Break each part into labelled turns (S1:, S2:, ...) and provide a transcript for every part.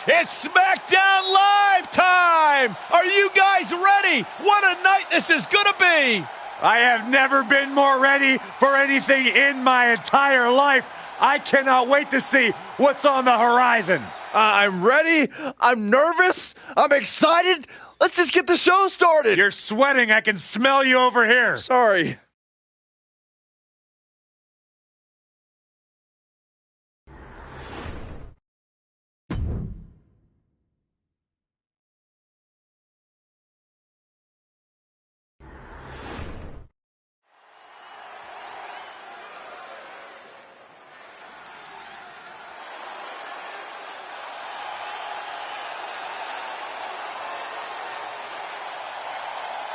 S1: It's Smackdown Live time! Are you guys ready? What a night this is gonna be!
S2: I have never been more ready for anything in my entire life. I cannot wait to see what's on the horizon.
S1: I'm ready. I'm nervous. I'm excited. Let's just get the show started.
S2: You're sweating. I can smell you over here.
S1: Sorry.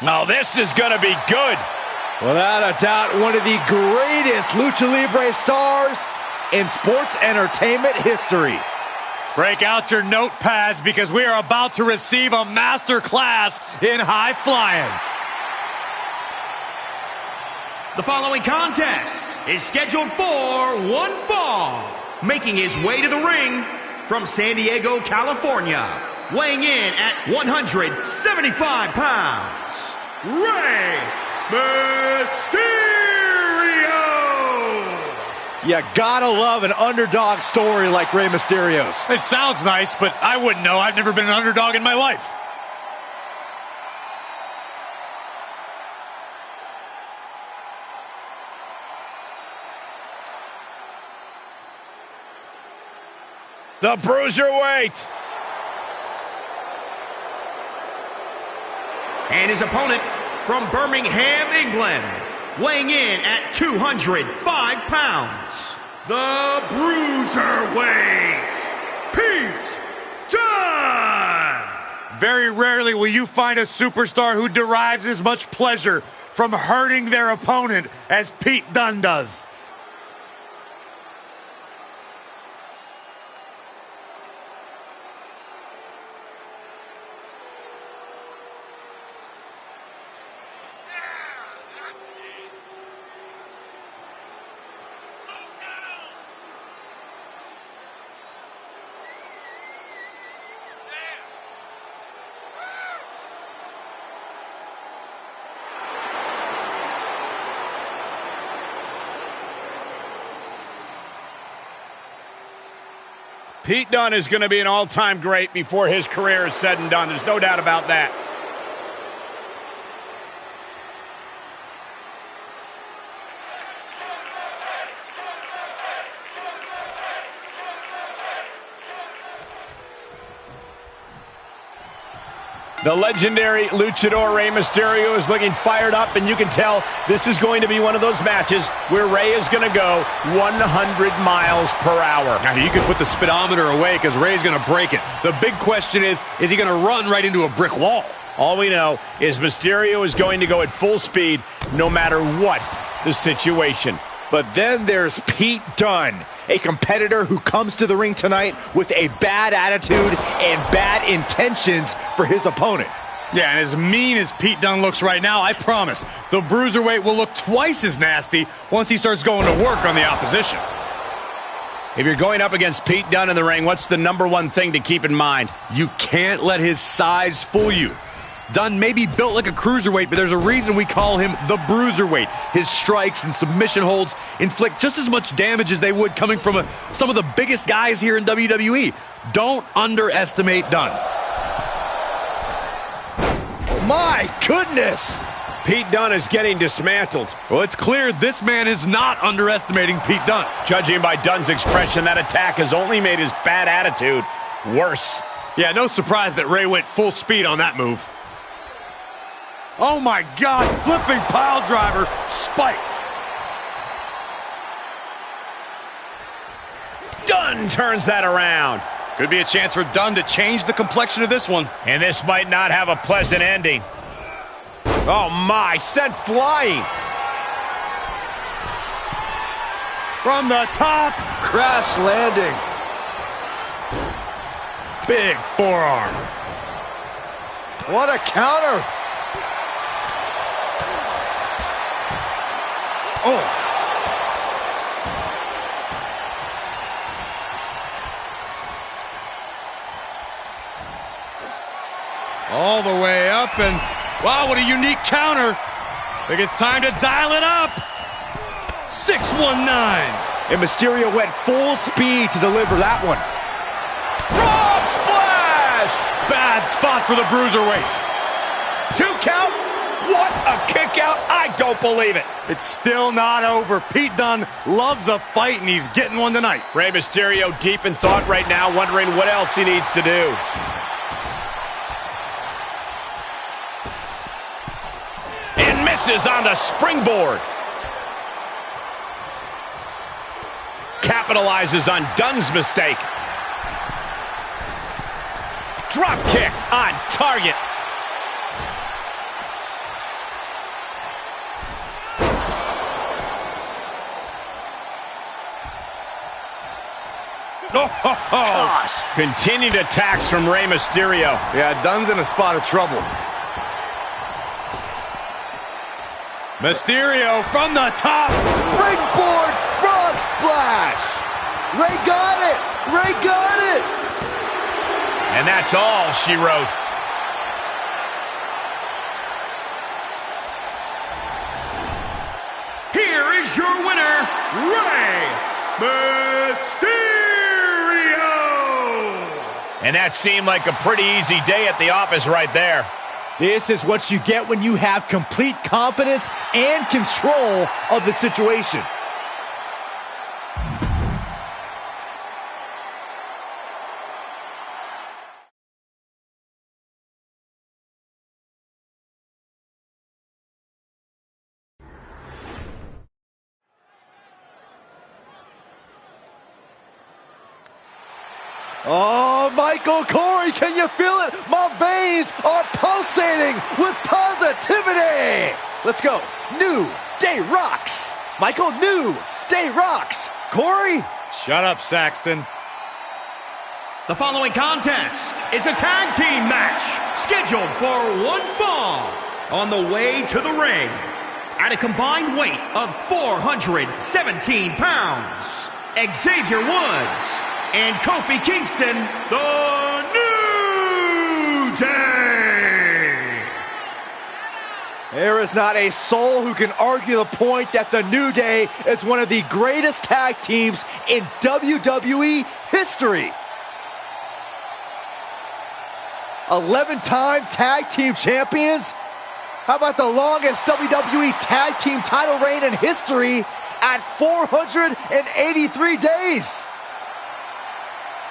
S1: Now this is going to be good. Without a doubt, one of the greatest Lucha Libre stars in sports entertainment history.
S2: Break out your notepads because we are about to receive a master class in high flying.
S3: The following contest is scheduled for one fall. Making his way to the ring from San Diego, California, weighing in at 175 pounds, Rey Mysterio!
S1: You gotta love an underdog story like Rey Mysterio's.
S2: It sounds nice, but I wouldn't know. I've never been an underdog in my life.
S1: The Bruiserweight.
S3: And his opponent from Birmingham, England, weighing in at 205 pounds, the Bruiserweight, Pete Dunne!
S2: Very rarely will you find a superstar who derives as much pleasure from hurting their opponent as Pete Dunne does.
S1: Pete Dunne is going to be an all-time great before his career is said and done. There's no doubt about that. The legendary luchador Rey Mysterio is looking fired up, and you can tell this is going to be one of those matches where Rey is going to go 100 miles per hour.
S2: Now, you can put the speedometer away because Rey's going to break it. The big question is he going to run right into a brick wall?
S1: All we know is Mysterio is going to go at full speed no matter what the situation. But then there's Pete Dunne, a competitor who comes to the ring tonight with a bad attitude and bad intentions for his opponent.
S2: Yeah, and as mean as Pete Dunne looks right now, I promise, the Bruiserweight will look twice as nasty once he starts going to work on the opposition.
S1: If you're going up against Pete Dunne in the ring, what's the number one thing to keep in mind?
S2: You can't let his size fool you. Dunne may be built like a cruiserweight, but there's a reason we call him the Bruiserweight. His strikes and submission holds inflict just as much damage as they would coming from some of the biggest guys here in WWE. Don't underestimate Dunne.
S1: My goodness! Pete Dunne is getting dismantled.
S2: Well, it's clear this man is not underestimating Pete Dunne.
S1: Judging by Dunne's expression, that attack has only made his bad attitude worse.
S2: Yeah, no surprise that Rey went full speed on that move. Oh my God, flipping pile driver, spiked.
S1: Dunne turns that around.
S2: Could be a chance for Dunne to change the complexion of this one.
S1: And this might not have a pleasant ending. Oh my, sent flying.
S2: From the top.
S1: Crash landing.
S2: Big forearm.
S1: What a counter. Oh.
S2: All the way up, and wow, what a unique counter. I think it's time to dial it up. 619.
S1: And Mysterio went full speed to deliver that one. Frog splash!
S2: Bad spot for the Bruiserweight.
S1: 2 count. What a kick out. I don't believe it.
S2: It's still not over. Pete Dunne loves a fight, and he's getting one tonight.
S1: Rey Mysterio deep in thought right now, wondering what else he needs to do. And misses on the springboard. Capitalizes on Dunne's mistake. Drop kick on target.
S2: Gosh.
S1: Continued attacks from Rey Mysterio.
S2: Yeah, Dunne's in a spot of trouble. Mysterio from the top.
S1: Springboard frog splash. Rey got it. Rey got it. And that's all she wrote.
S3: Here is your winner, Rey Mysterio!
S1: And that seemed like a pretty easy day at the office right there.
S4: This is what you get when you have complete confidence and control of the situation. Oh, Michael Corey, can you feel it? My veins are pulsating with positivity. Let's go. New Day rocks. Michael, New Day rocks. Corey?
S2: Shut up, Saxton.
S3: The following contest is a tag team match scheduled for one fall. On the way to the ring, at a combined weight of 417 pounds, Xavier Woods and Kofi Kingston, the New Day.
S4: There is not a soul who can argue the point that the New Day is one of the greatest tag teams in WWE history. 11-time tag team champions. How about the longest WWE tag team title reign in history at 483 days?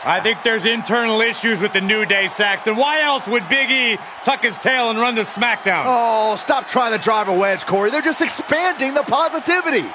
S5: I think there's internal issues with the New Day, Saxton. Why else would Big E tuck his tail and run to Smackdown?
S4: Oh, stop trying to drive a wedge, Corey. They're just expanding the positivity.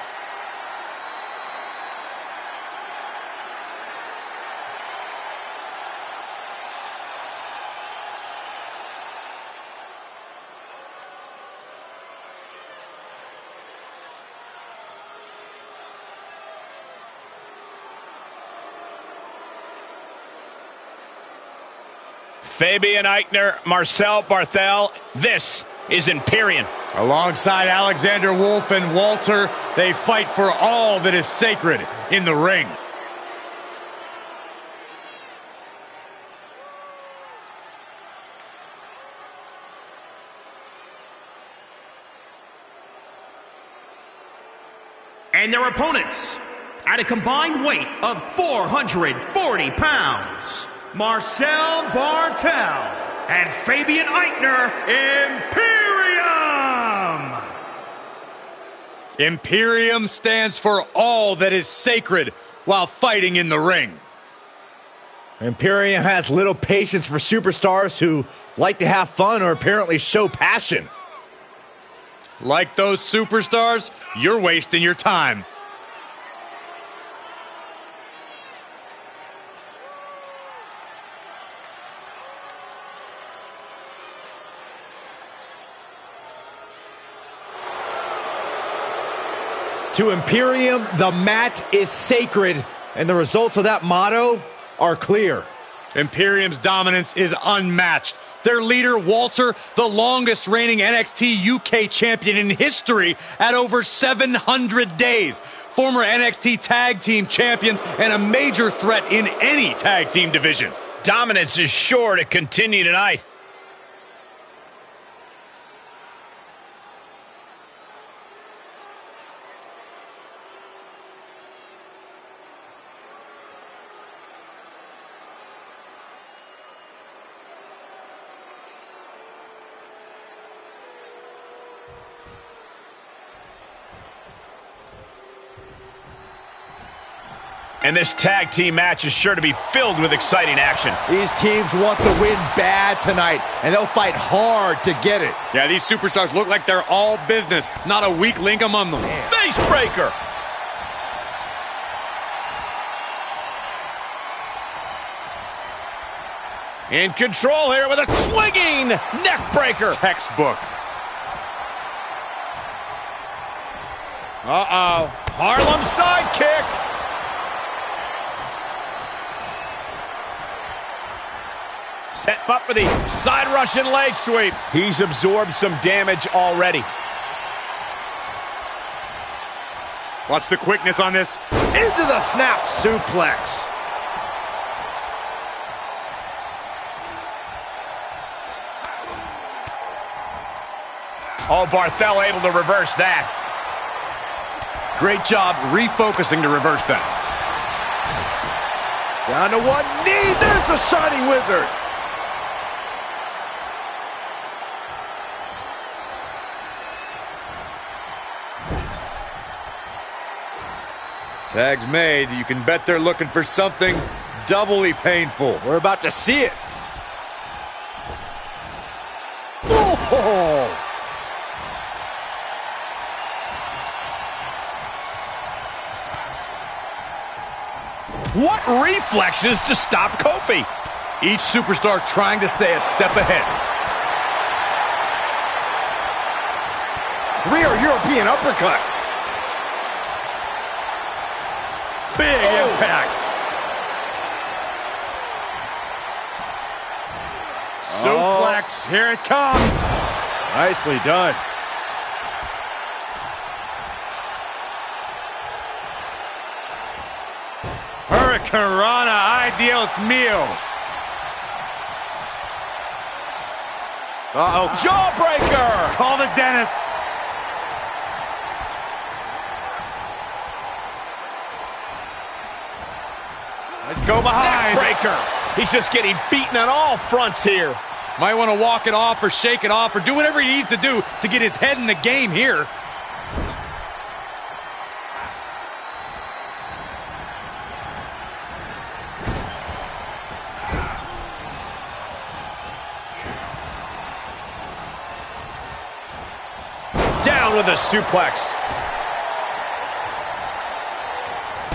S1: Fabian Eichner, Marcel Barthel, this is Imperium.
S5: Alongside Alexander Wolf and Walter, they fight for all that is sacred in the ring.
S3: And their opponents, at a combined weight of 440 pounds, Marcel Barthel and Fabian Eichner, Imperium!
S2: Imperium stands for all that is sacred while fighting in the ring.
S4: Imperium has little patience for superstars who like to have fun or apparently show passion.
S2: Like those superstars, you're wasting your time.
S4: To Imperium, the mat is sacred, and the results of that motto are clear.
S2: Imperium's dominance is unmatched. Their leader, Walter, the longest reigning NXT UK champion in history at over 700 days. Former NXT tag team champions and a major threat in any tag team division.
S1: Dominance is sure to continue tonight. And this tag team match is sure to be filled with exciting action.
S4: These teams want the win bad tonight, and they'll fight hard to get it.
S2: Yeah, these superstars look like they're all business, not a weak link among them.
S1: Face breaker. In control here with a swinging neck breaker.
S2: Textbook.
S1: Uh-oh. Harlem sidekick. Set up for the side Russian leg sweep. He's absorbed some damage already.
S2: Watch the quickness on this.
S4: Into the snap suplex.
S1: Oh, Barthel able to reverse that.
S2: Great job refocusing to reverse that.
S4: Down to one knee. There's the Shining Wizard.
S2: Tag's made. You can bet they're looking for something doubly painful.
S4: We're about to see it. Oh!
S1: What reflexes to stop Kofi?
S2: Each superstar trying to stay a step ahead.
S4: Rear European uppercut.
S2: Big impact. Suplex, here it comes.
S4: Nicely done.
S2: Hurricanrana, ideals meal.
S1: Uh-oh, jawbreaker!
S2: Call the dentist. Let's go behind.
S1: Neckbreaker. He's just getting beaten on all fronts here.
S2: Might want to walk it off or shake it off or do whatever he needs to do to get his head in the game here.
S1: Down with a suplex.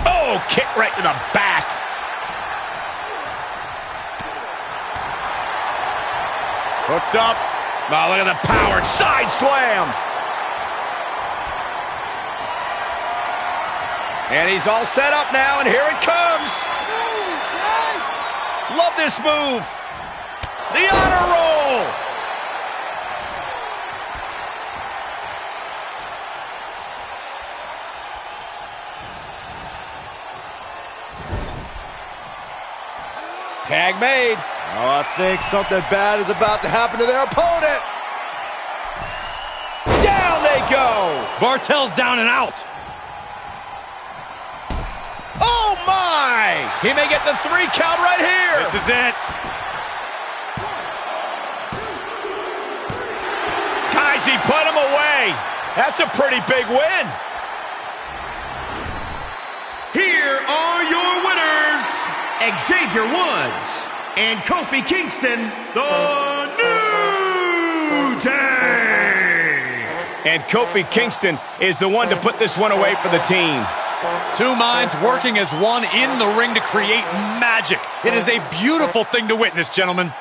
S1: Oh, kick right to the back. Hooked up. Oh, look at the power. Side slam. And he's all set up now, and here it comes. Love this move. The honor roll. Tag made.
S4: Oh, I think something bad is about to happen to their opponent.
S1: Down they go.
S2: Bartel's down and out.
S1: Oh, my. He may get the 3 count right here.
S2: This is it.
S1: Kaisi put him away. That's a pretty big win.
S3: Here are your winners, Xavier Woods and Kofi Kingston, the New Day.
S1: And Kofi Kingston is the one to put this one away for the team.
S2: Two minds working as one in the ring to create magic. It is a beautiful thing to witness, gentlemen.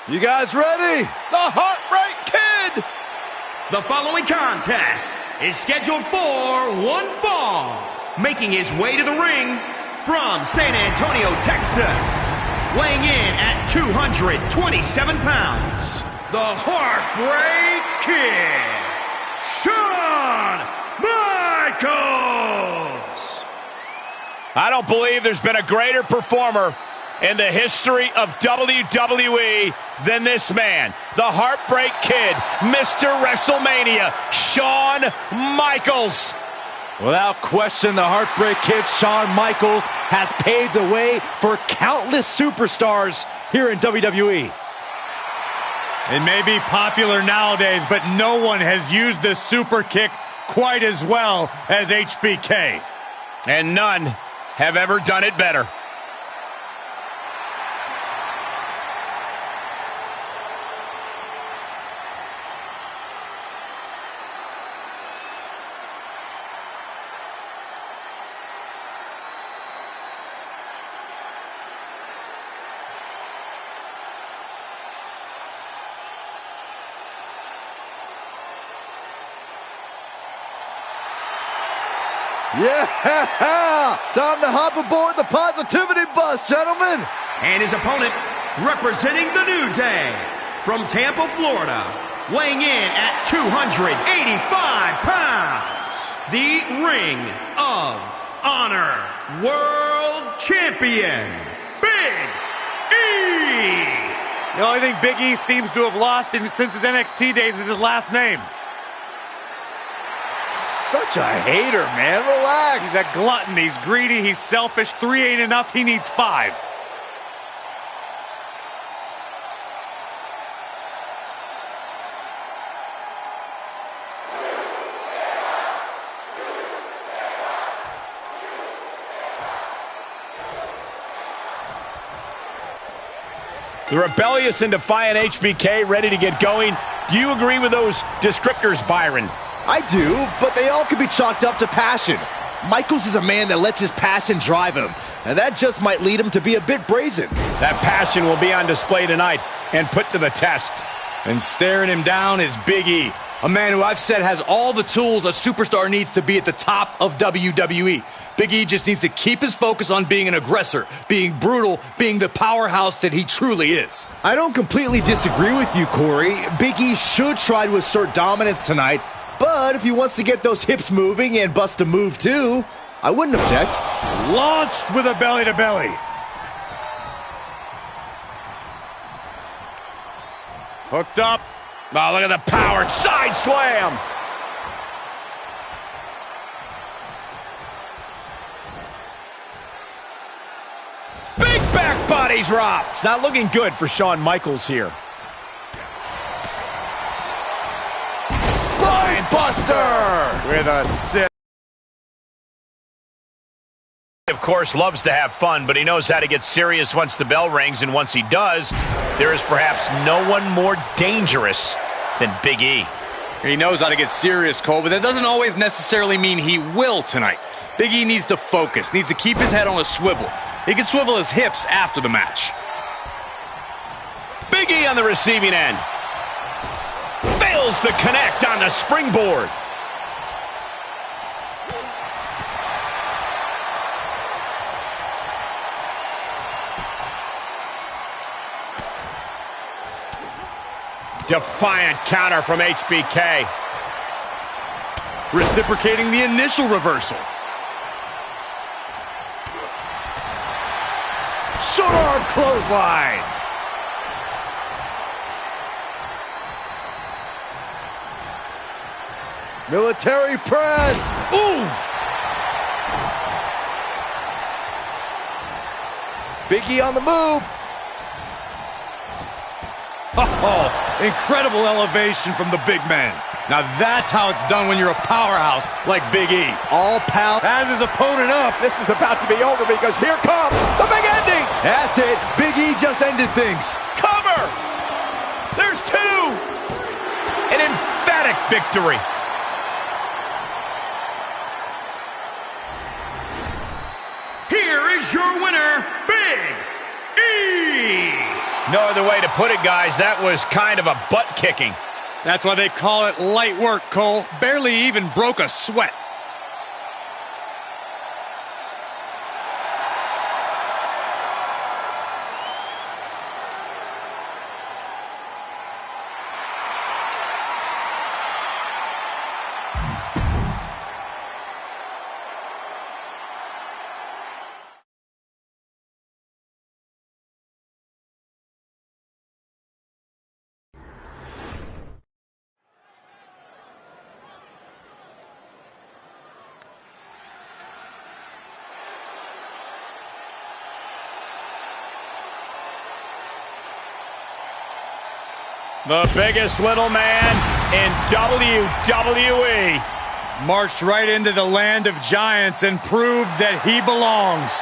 S4: You guys ready?
S1: The Heartbreak Kid!
S3: The following contest is scheduled for one fall. Making his way to the ring from San Antonio, Texas. Weighing in at 227 pounds. The Heartbreak Kid, Shawn Michaels!
S1: I don't believe there's been a greater performer in the history of WWE than this man, the Heartbreak Kid, Mr. WrestleMania, Shawn Michaels.
S4: Without question, the Heartbreak Kid, Shawn Michaels, has paved the way for countless superstars here in WWE.
S5: It may be popular nowadays, but no one has used the super kick quite as well as HBK.
S1: And none have ever done it better.
S4: Yeah! Time to hop aboard the positivity bus, gentlemen!
S3: And his opponent, representing the New Day, from Tampa, Florida, weighing in at 285 pounds, the Ring of Honor World Champion, Big E!
S5: The only thing Big E seems to have lost since his NXT days is his last name.
S4: Such a hater, man. Relax.
S5: He's a glutton. He's greedy. He's selfish. 3 ain't enough. He needs 5.
S1: The rebellious and defiant HBK ready to get going. Do you agree with those descriptors, Byron?
S4: I do, but they all can be chalked up to passion. Michaels is a man that lets his passion drive him, and that just might lead him to be a bit brazen.
S1: That passion will be on display tonight and put to the test.
S2: And staring him down is Big E, a man who I've said has all the tools a superstar needs to be at the top of WWE. Big E just needs to keep his focus on being an aggressor, being brutal, being the powerhouse that he truly is.
S4: I don't completely disagree with you, Corey. Big E should try to assert dominance tonight, but if he wants to get those hips moving and bust a move too, I wouldn't object.
S5: Launched with a belly-to-belly.
S1: Hooked up. Oh, look at the power. Side slam. Big back body drop. It's not looking good for Shawn Michaels here. Spine buster with a sit. Of course, loves to have fun, but he knows how to get serious once the bell rings, and once he does, there is perhaps no one more dangerous than Big E.
S2: He knows how to get serious, Cole, but that doesn't always necessarily mean he will tonight. Big E needs to focus, needs to keep his head on a swivel. He can swivel his hips after the match.
S1: Big E on the receiving end. Fails to connect on the springboard. Defiant counter from HBK.
S5: Reciprocating the initial reversal.
S4: Short arm clothesline. Military press.
S1: Ooh!
S4: Big E on the move.
S5: Oh, incredible elevation from the big man.
S2: Now that's how it's done when you're a powerhouse like Big E.
S4: All power.
S5: Has his opponent up.
S1: This is about to be over because here comes the big ending.
S4: That's it. Big E just ended things.
S1: Cover. There's 2. An emphatic victory.
S3: Here is your winner, Big E!
S1: No other way to put it, guys. That was kind of a butt kicking.
S5: That's why they call it light work, Cole. Barely even broke a sweat.
S1: The biggest little man in WWE.
S5: Marched right into the land of giants and proved that he belongs.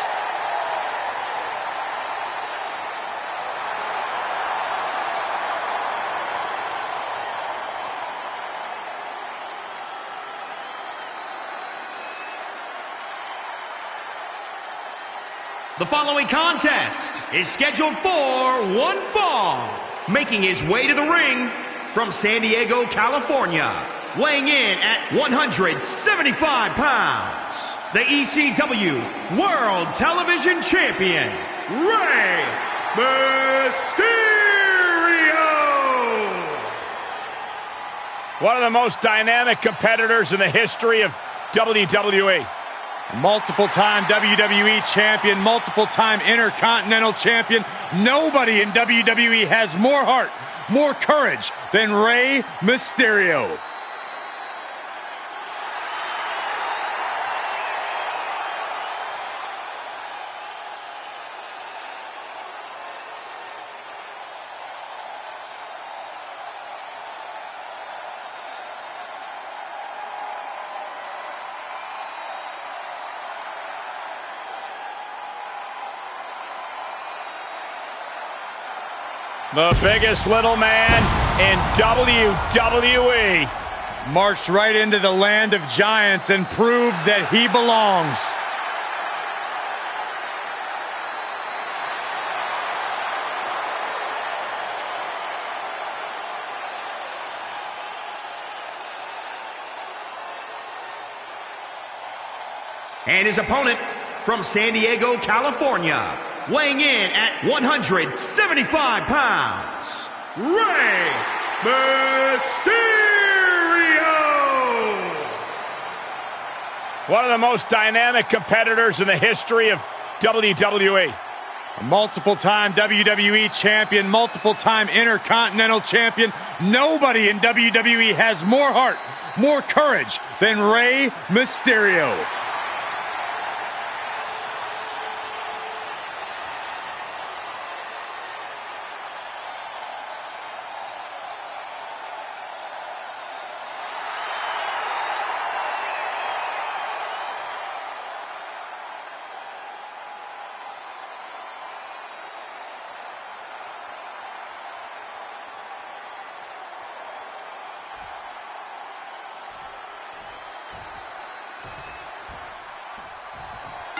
S3: The following contest is scheduled for one fall. Making his way to the ring from San Diego, California, weighing in at 175 pounds, the ECW World Television Champion, Rey Mysterio!
S1: One of the most dynamic competitors in the history of WWE.
S5: Multiple-time WWE champion, multiple-time Intercontinental champion. Nobody in WWE has more heart, more courage than Rey Mysterio.
S1: The biggest little man in WWE.
S5: Marched right into the land of giants and proved that he belongs.
S3: And his opponent from San Diego, California, weighing in at 175 pounds, Rey Mysterio!
S1: One of the most dynamic competitors in the history of WWE.
S5: A multiple-time WWE champion, multiple-time Intercontinental champion. Nobody in WWE has more heart, more courage than Rey Mysterio.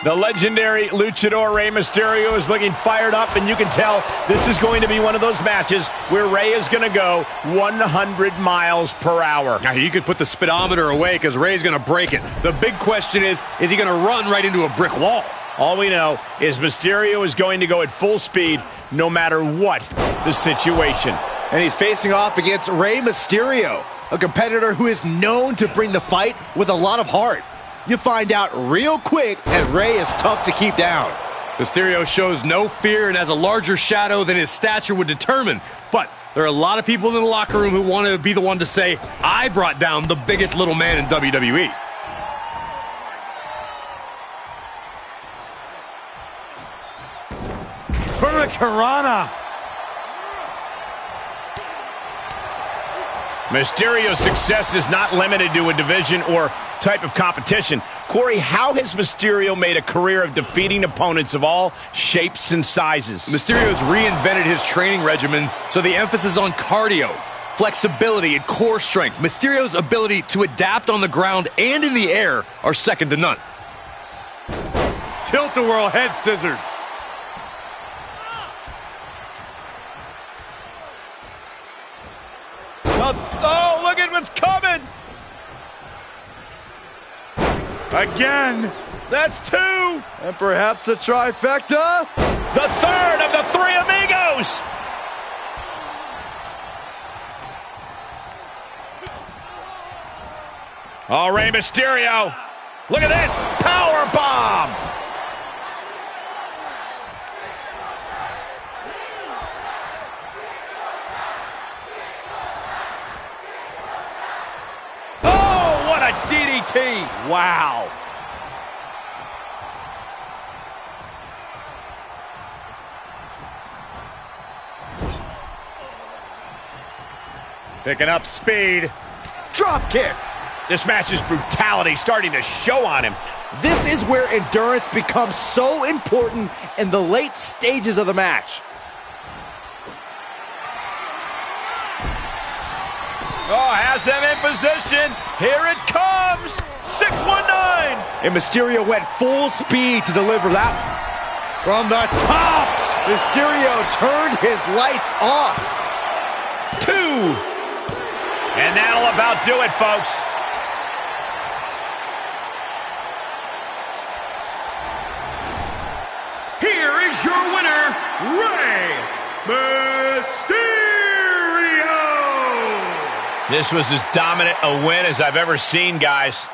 S1: The legendary luchador Rey Mysterio is looking fired up, and you can tell this is going to be one of those matches where Rey is going to go 100 miles per hour.
S2: Now, you could put the speedometer away because Rey's going to break it. The big question is he going to run right into a brick wall?
S1: All we know is Mysterio is going to go at full speed no matter what the situation.
S4: And he's facing off against Rey Mysterio, a competitor who is known to bring the fight with a lot of heart. You find out real quick that Rey is tough to keep down.
S2: Mysterio shows no fear and has a larger shadow than his stature would determine. But there are a lot of people in the locker room who want to be the one to say, I brought down the biggest little man in WWE.
S5: Hurricanrana.
S1: Mysterio's success is not limited to a division or type of competition. Corey, how has Mysterio made a career of defeating opponents of all shapes and sizes?
S2: Mysterio's reinvented his training regimen, so the emphasis on cardio, flexibility, and core strength. Mysterio's ability to adapt on the ground and in the air are second to none.
S5: Tilt-a-whirl head scissors.
S1: Oh, look at what's coming!
S5: Again.
S1: That's two!
S4: And perhaps a trifecta?
S1: The third of the three amigos! Oh, Rey Mysterio! Look at this! Power bomb! Oh, what a DDT! Wow!
S5: Picking up speed.
S4: Drop kick.
S1: This match's brutality starting to show on him.
S4: This is where endurance becomes so important in the late stages of the match.
S1: Oh, has them in position. Here it comes. 619.
S4: And Mysterio went full speed to deliver that.
S5: From the top.
S4: Mysterio turned his lights off.
S1: 2. And that'll about do it, folks.
S3: Here is your winner, Rey Mysterio!
S1: This was as dominant a win as I've ever seen, guys.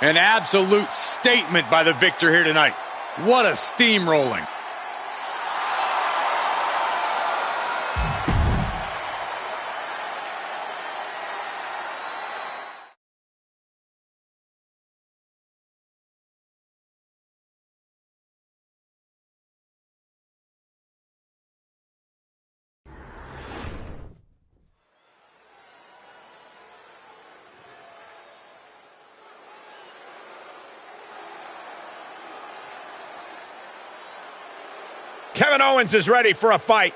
S5: An absolute statement by the victor here tonight. What a steamrolling.
S1: Kevin Owens is ready for a fight.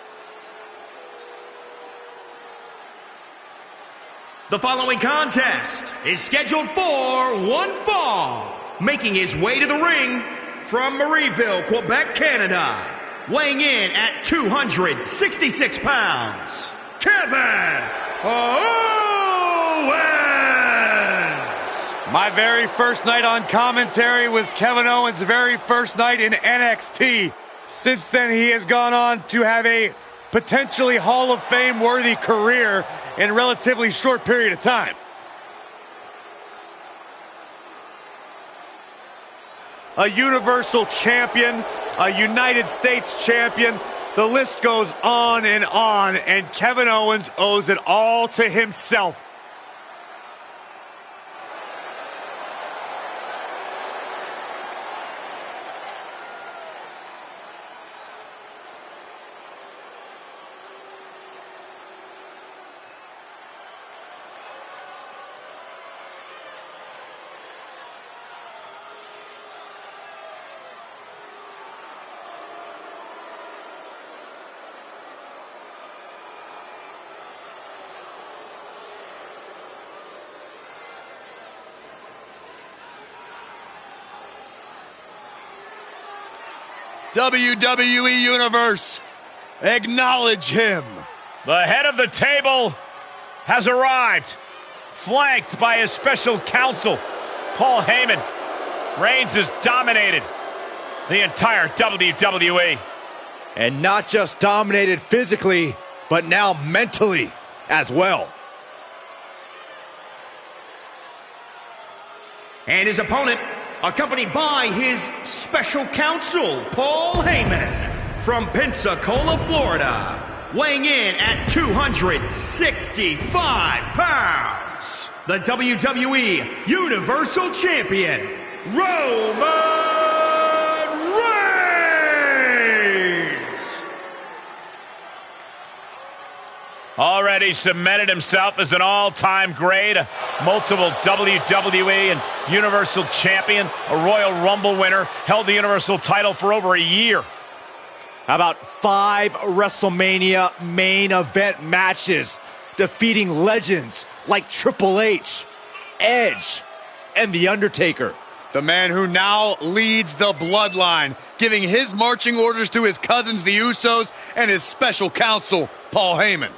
S3: The following contest is scheduled for one fall. Making his way to the ring from Marieville, Quebec, Canada. Weighing in at 266 pounds, Kevin Owens!
S5: My very first night on commentary was Kevin Owens' very first night in NXT. Since then, he has gone on to have a potentially Hall of Fame worthy career in a relatively short period of time. A Universal Champion, a United States Champion, the list goes on, and Kevin Owens owes it all to himself. WWE Universe, acknowledge him.
S1: The head of the table has arrived, flanked by his special counsel, Paul Heyman. Reigns has dominated the entire WWE.
S4: And not just dominated physically, but now mentally as well.
S3: And his opponent, accompanied by his special counsel, Paul Heyman, from Pensacola, Florida, weighing in at 265 pounds, the WWE Universal Champion, Roman Reigns!
S1: Already cemented himself as an all-time great, a multiple WWE and Universal Champion, a Royal Rumble winner, held the Universal title for over a year.
S4: How about 5 WrestleMania main event matches, defeating legends like Triple H, Edge, and The Undertaker.
S5: The man who now leads the bloodline, giving his marching orders to his cousins, the Usos, and his special counsel, Paul Heyman.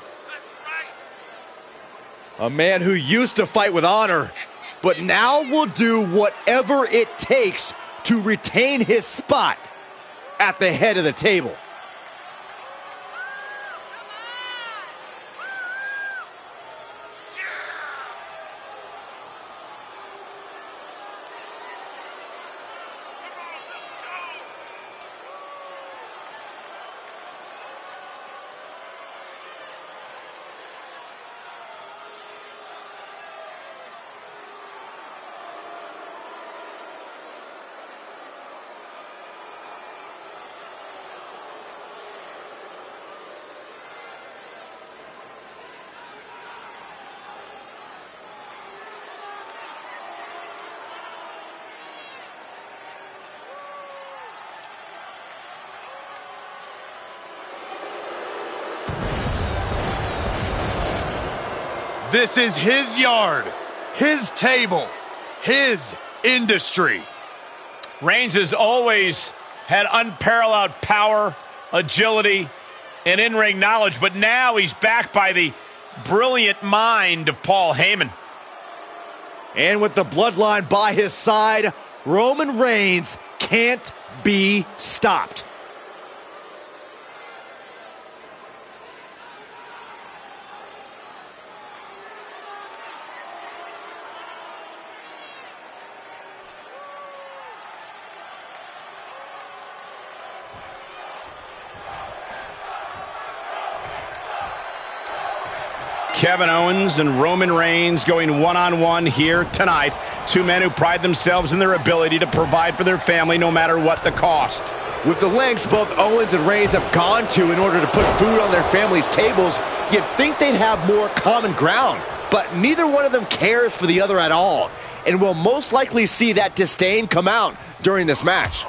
S4: A man who used to fight with honor, but now will do whatever it takes to retain his spot at the head of the table.
S2: This is his yard, his table, his industry.
S1: Reigns has always had unparalleled power, agility, and in-ring knowledge, but now he's backed by the brilliant mind of Paul Heyman.
S4: And with the bloodline by his side, Roman Reigns can't be stopped.
S1: Kevin Owens and Roman Reigns going one-on-one here tonight. Two men who pride themselves in their ability to provide for their family no matter what the cost.
S4: With the lengths both Owens and Reigns have gone to in order to put food on their families' tables, you'd think they'd have more common ground. But neither one of them cares for the other at all, and will most likely see that disdain come out during this match.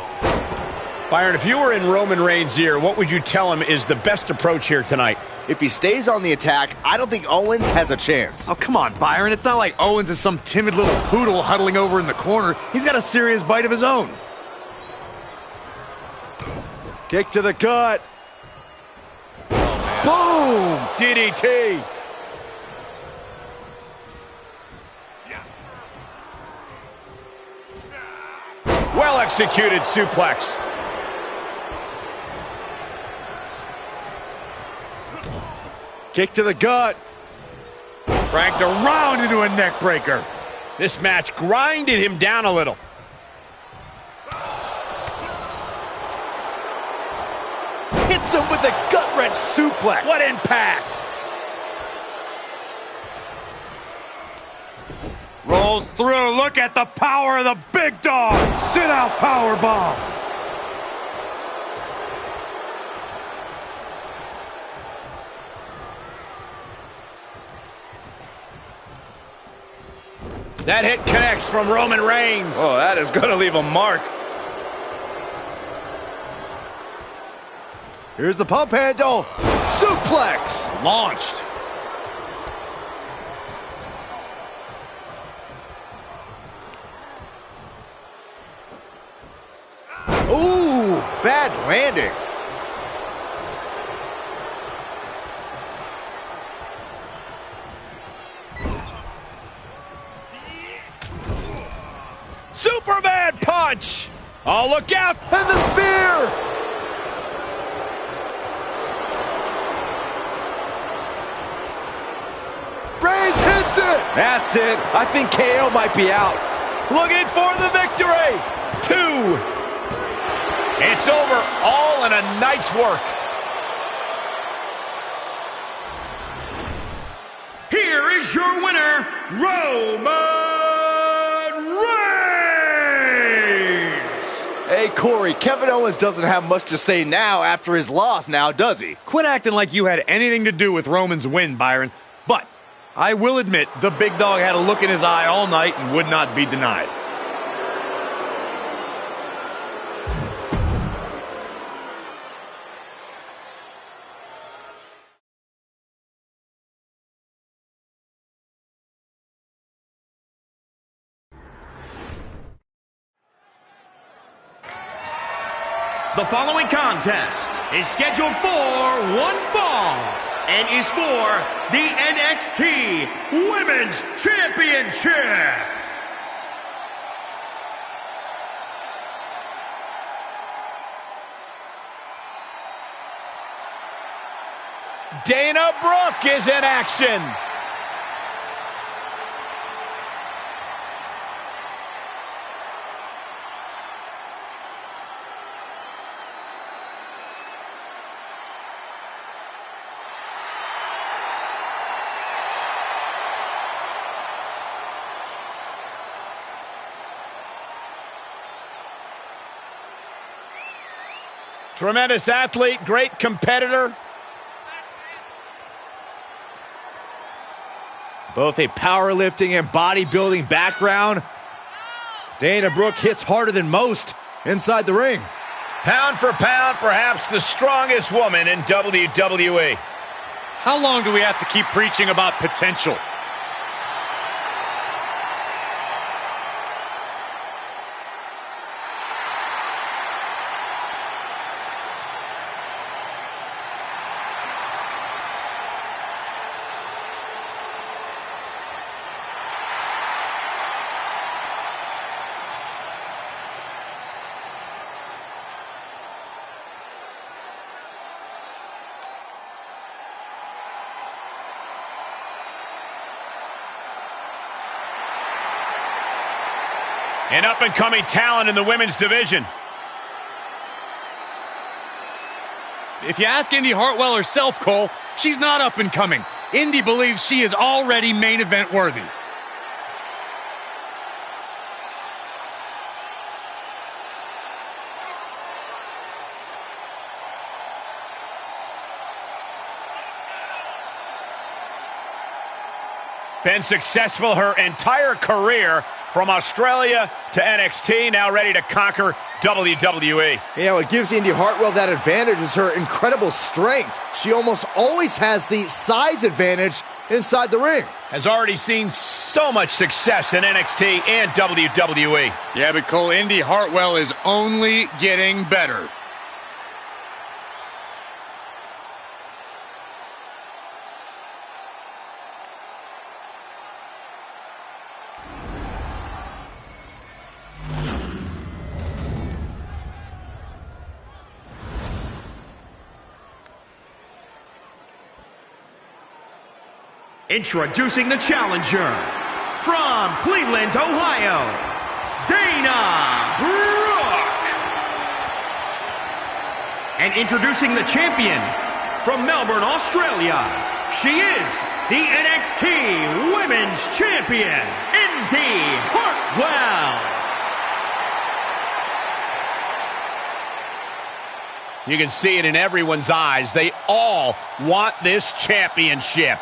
S1: Byron, if you were in Roman Reigns' ear, what would you tell him is the best approach here tonight?
S4: If he stays on the attack, I don't think Owens has a chance.
S2: Oh, come on, Byron. It's not like Owens is some timid little poodle huddling over in the corner. He's got a serious bite of his own.
S4: Kick to the gut. Boom!
S1: DDT. Well-executed suplex.
S4: Kick to the gut.
S5: Cranked around into a neck breaker.
S1: This match grinded him down a little.
S4: Hits him with a gut-wrench suplex.
S1: What impact!
S5: Rolls through. Look at the power of the big dog. Sit-out powerbomb.
S1: That hit connects from Roman Reigns.
S4: Oh, that is going to leave a mark. Here's the pump handle. Suplex.
S5: Launched.
S4: Ooh, bad landing.
S1: Superman punch! Oh, look out!
S4: And the spear! Reigns hits it! That's it. I think KO might be out.
S1: Looking for the victory! 2. It's over, all in a night's work.
S3: Here is your winner, Roman Reigns!
S4: Hey, Corey, Kevin Owens doesn't have much to say now after his loss now, does he?
S2: Quit acting like you had anything to do with Roman's win, Byron. But I will admit, the big dog had a look in his eye all night and would not be denied.
S3: The following contest is scheduled for one fall and is for the NXT Women's Championship.
S1: Dana Brooke is in action. Tremendous athlete, great competitor.
S4: Both a powerlifting and bodybuilding background. Dana Brooke hits harder than most inside the ring.
S1: Pound for pound, perhaps the strongest woman in WWE.
S5: How long do we have to keep preaching about potential?
S1: An up-and-coming talent in the women's division.
S2: If you ask Indy Hartwell herself, Cole, she's not up-and-coming. Indy believes she is already main event worthy.
S1: Been successful her entire career from Australia to NXT, now ready to conquer WWE.
S4: Yeah, what gives Indy Hartwell that advantage is her incredible strength. She almost always has the size advantage inside the ring.
S1: Has already seen so much success in NXT and WWE.
S2: Yeah, but Cole, Indy Hartwell is only getting better.
S3: Introducing the challenger from Cleveland, Ohio, Dana Brooke. And introducing the champion from Melbourne, Australia, she is the NXT Women's Champion, Indy Hartwell.
S1: You can see it in everyone's eyes. They all want this championship.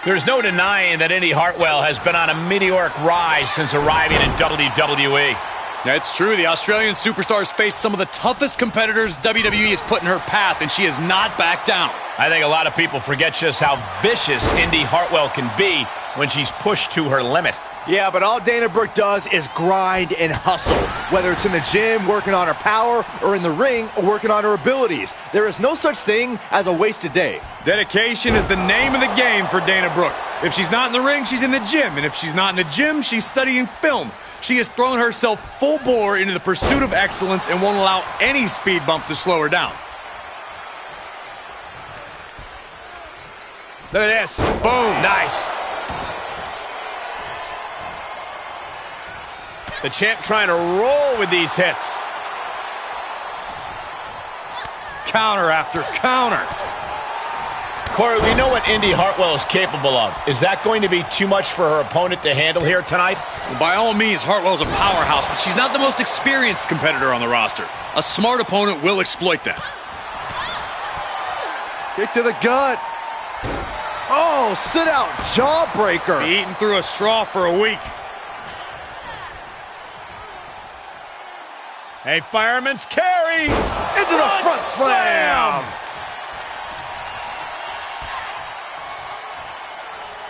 S1: There's no denying that Indy Hartwell has been on a meteoric rise since arriving in WWE.
S2: That's true. The Australian superstar has faced some of the toughest competitors WWE has put in her path, and she has not backed down.
S1: I think a lot of people forget just how vicious Indy Hartwell can be when she's pushed to her limit.
S4: Yeah, but all Dana Brooke does is grind and hustle. Whether it's in the gym, working on her power, or in the ring, working on her abilities. There is no such thing as a wasted day.
S5: Dedication is the name of the game for Dana Brooke. If she's not in the ring, she's in the gym. And if she's not in the gym, she's studying film. She has thrown herself full bore into the pursuit of excellence and won't allow any speed bump to slow her down.
S1: Look at this. Boom. Nice. The champ trying to roll with these hits.
S2: Counter after counter.
S1: Corey, we know what Indy Hartwell is capable of. Is that going to be too much for her opponent to handle here tonight?
S2: Well, by all means, Hartwell's a powerhouse, but she's not the most experienced competitor on the roster. A smart opponent will exploit that.
S4: Kick to the gut. Oh, sit out jawbreaker.
S5: Be eating through a straw for a week.
S1: A fireman's carry.
S4: Into the front slam.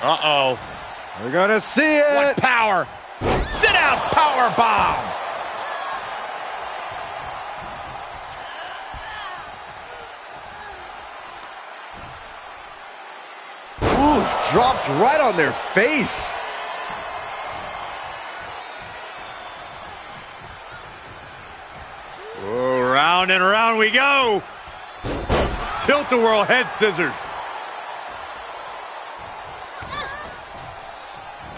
S1: Uh-oh.
S4: We're gonna see it.
S1: What power. Sit down power bomb.
S4: Ooh, dropped right on their face.
S5: Oh, round and round we go. Tilt-a-whirl head scissors.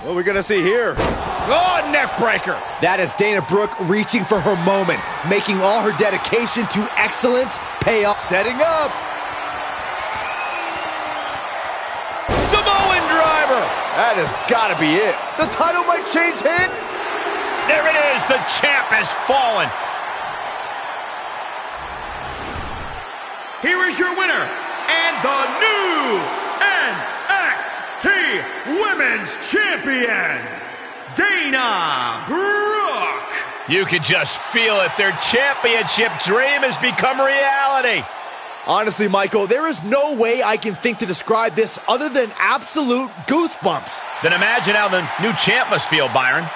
S4: What are we gonna see here?
S1: Oh, neck breaker.
S4: That is Dana Brooke reaching for her moment, making all her dedication to excellence pay off. Setting up.
S1: Samoan driver.
S4: That has got to be it. The title might change hand.
S1: There it is. The champ has fallen.
S3: Here is your winner, and the new NXT Women's Champion, Dana Brooke.
S1: You can just feel it. Their championship dream has become reality.
S4: Honestly, Michael, there is no way I can think to describe this other than absolute goosebumps.
S1: Then imagine how the new champ must feel, Byron.